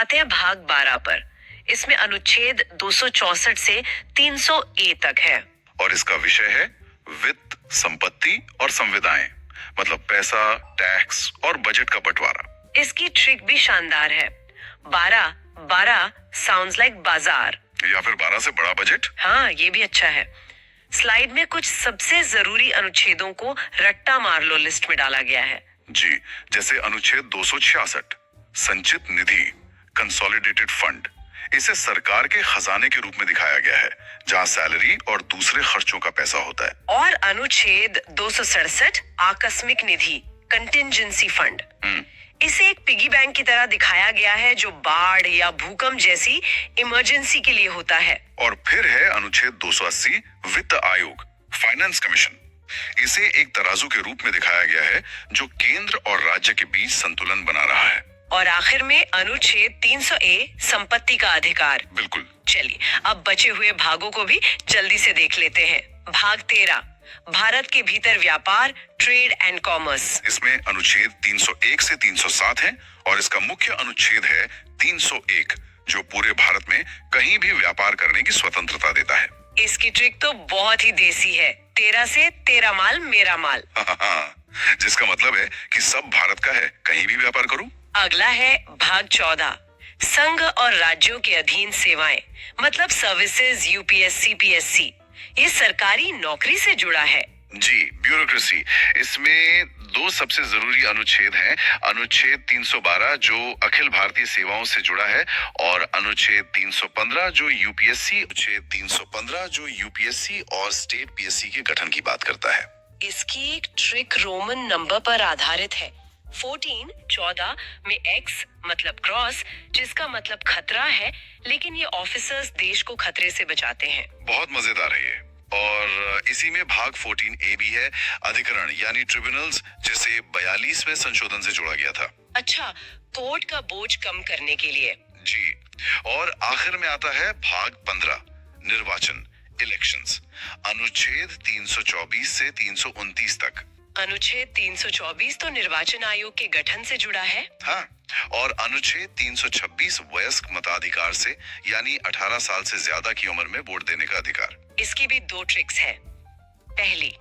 आते हैं भाग 12 पर। इसमें अनुच्छेद 264 से 300 ए तक है। और इसका विषय है वित्त, संपत्ति और संविदाएं, मतलब पैसा, टैक्स और बजट का बंटवारा। इसकी ट्रिक भी शानदार है। 12 साउंड्स लाइक बाजार, या फिर 12 से बड़ा बजट। हाँ, ये भी अच्छा है। स्लाइड में कुछ सबसे जरूरी अनुच्छेदों को रट्टा मार लो लिस्ट में डाला गया है। जी, जैसे अनुच्छेद 266 संचित निधि, कंसोलिडेटेड फंड। इसे सरकार के खजाने के रूप में दिखाया गया है, जहां सैलरी और दूसरे खर्चों का पैसा होता है। और अनुच्छेद 267 आकस्मिक निधि, कंटिंजेंसी फंड। इसे एक पिगी बैंक की तरह दिखाया गया है, जो बाढ़ या भूकंप जैसी इमरजेंसी के लिए होता है। और फिर है अनुच्छेद 280 वित्त आयोग, फाइनेंस कमीशन। इसे एक तराजू के रूप में दिखाया गया है, जो केंद्र और राज्य के बीच संतुलन बना रहा है। और आखिर में अनुच्छेद 300 ए संपत्ति का अधिकार। बिल्कुल। चलिए अब बचे हुए भागों को भी जल्दी से देख लेते हैं। भाग 13 भारत के भीतर व्यापार, ट्रेड एंड कॉमर्स। इसमें अनुच्छेद 301 से 307 है और इसका मुख्य अनुच्छेद है 301, जो पूरे भारत में कहीं भी व्यापार करने की स्वतंत्रता देता है। इसकी ट्रिक तो बहुत ही देसी है। 13 से तेरा माल मेरा माल। जिसका मतलब है कि सब भारत का है, कहीं भी व्यापार करूं। अगला है भाग 14 संघ और राज्यों के अधीन सेवाएं, मतलब सर्विसेज, यूपीएससी, पीएससी। ये सरकारी नौकरी से जुड़ा है। जी, ब्यूरोक्रेसी। इसमें दो सबसे जरूरी अनुच्छेद हैं। अनुच्छेद 312 जो अखिल भारतीय सेवाओं से जुड़ा है, और अनुच्छेद 315 जो यूपीएससी, अनुच्छेद 315 जो यूपीएससी और स्टेट पीएससी के गठन की बात करता है। इसकी एक ट्रिक रोमन नंबर पर आधारित है। 14 में एक्स मतलब क्रॉस, जिसका मतलब खतरा है, लेकिन ये ऑफिसर्स देश को खतरे से बचाते हैं। बहुत मजेदार है ये। और इसी में भाग 14 ए भी है, अधिकरण यानी ट्रिब्यूनल्स, जिसे 42वें संशोधन से जोड़ा गया था। अच्छा, कोर्ट का बोझ कम करने के लिए। जी। और आखिर में आता है भाग 15 निर्वाचन, इलेक्शंस, अनुच्छेद 324 से 329 तक। अनुच्छेद 324 तो निर्वाचन आयोग के गठन से जुड़ा है। हाँ, और अनुच्छेद 326 वयस्क मताधिकार से, यानी 18 साल से ज्यादा की उम्र में वोट देने का अधिकार। इसकी भी दो ट्रिक्स है। पहली,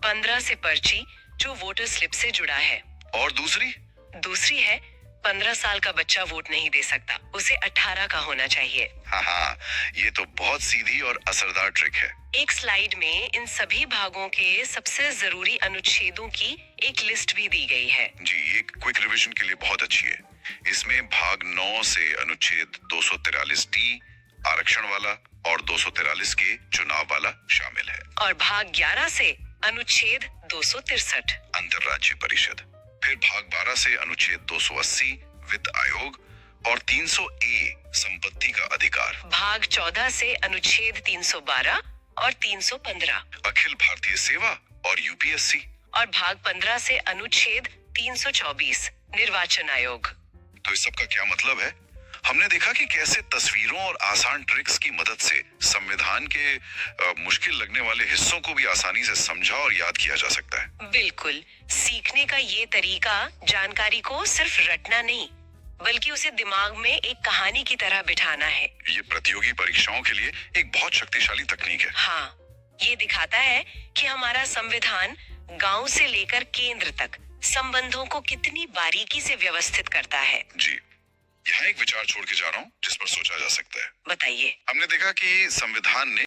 15 से पर्ची, जो वोटर स्लिप से जुड़ा है। और दूसरी है 15 साल का बच्चा वोट नहीं दे सकता, उसे 18 का होना चाहिए। हाँ, ये तो बहुत सीधी और असरदार ट्रिक है। एक स्लाइड में इन सभी भागों के सबसे जरूरी अनुच्छेदों की एक लिस्ट भी दी गई है। जी, ये क्विक रिवीजन के लिए बहुत अच्छी है। इसमें भाग 9 से अनुच्छेद 243 डी आरक्षण वाला और 243 के चुनाव वाला शामिल है। और भाग 11 से अनुच्छेद 263 अंतर्राज्यीय परिषद। फिर भाग 12 से अनुच्छेद 280 वित्त आयोग और 300 ए संपत्ति का अधिकार। भाग 14 से अनुच्छेद 312 और 315 अखिल भारतीय सेवा और यूपीएससी। और भाग 15 से अनुच्छेद 324 निर्वाचन आयोग। तो इस सब का क्या मतलब है? हमने देखा कि कैसे तस्वीरों और आसान ट्रिक्स की मदद से संविधान के मुश्किल लगने वाले हिस्सों को भी आसानी से समझा और याद किया जा सकता है। बिल्कुल, सीखने का ये तरीका जानकारी को सिर्फ रटना नहीं, बल्कि उसे दिमाग में एक कहानी की तरह बिठाना है। ये प्रतियोगी परीक्षाओं के लिए एक बहुत शक्तिशाली तकनीक है। हाँ, ये दिखाता है कि हमारा संविधान गांव से लेकर केंद्र तक संबंधों को कितनी बारीकी से व्यवस्थित करता है। जी, यहाँ एक विचार छोड़ के जा रहा हूँ जिस पर सोचा जा सकता है। बताइए। हमने देखा कि संविधान ने